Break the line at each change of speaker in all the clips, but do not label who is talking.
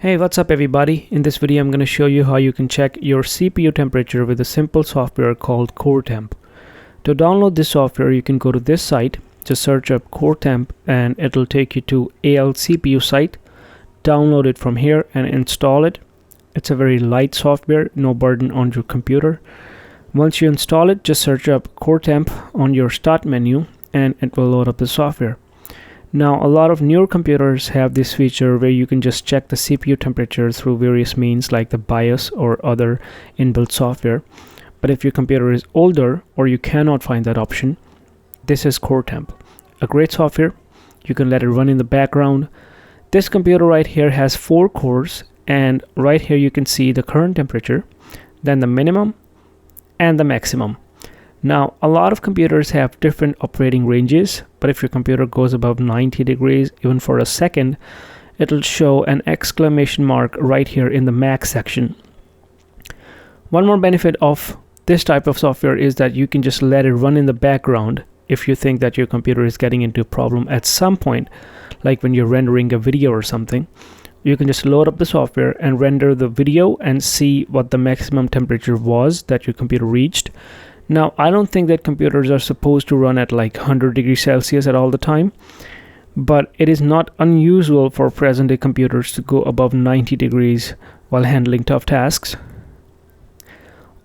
Hey, what's up everybody? In this video I'm going to show you how you can check your CPU temperature with a simple software called CoreTemp. To download this software you can go to this site, just search up CoreTemp and it'll take you to AL CPU site. Download it from here and install it. It's a very light software, no burden on your computer. Once you install it, just search up CoreTemp on your start menu and it will load up the software. Now, a lot of newer computers have this feature where you can just check the CPU temperature through various means like the BIOS or other inbuilt software. But if your computer is older or you cannot find that option, this is CoreTemp, a great software. You can let it run in the background. This computer right here has 4 cores, and right here you can see the current temperature, then the minimum and the maximum. Now, a lot of computers have different operating ranges, but if your computer goes above 90 degrees, even for a second, it'll show an exclamation mark right here in the max section. One more benefit of this type of software is that you can just let it run in the background if you think that your computer is getting into a problem at some point, like when you're rendering a video or something. You can just load up the software and render the video and see what the maximum temperature was that your computer reached. Now, I don't think that computers are supposed to run at like 100 degrees Celsius at all the time, but it is not unusual for present-day computers to go above 90 degrees while handling tough tasks.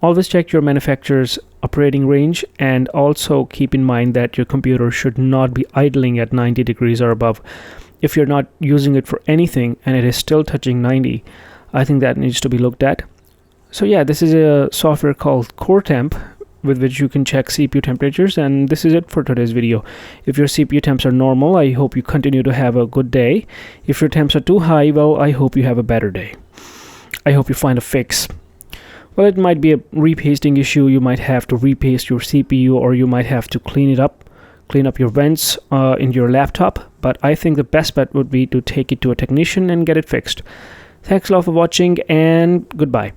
Always check your manufacturer's operating range, and also keep in mind that your computer should not be idling at 90 degrees or above. If you're not using it for anything and it is still touching 90, I think that needs to be looked at. So yeah, this is a software called CoreTemp, with which you can check CPU temperatures, and this is it for today's video. If your CPU temps are normal, I hope you continue to have a good day. If your temps are too high, well, I hope you have a better day. I hope you find a fix. Well, it might be a repasting issue. You might have to repaste your CPU, or you might have to clean up your vents in your laptop, but I think the best bet would be to take it to a technician and get it fixed. Thanks a lot for watching, and goodbye.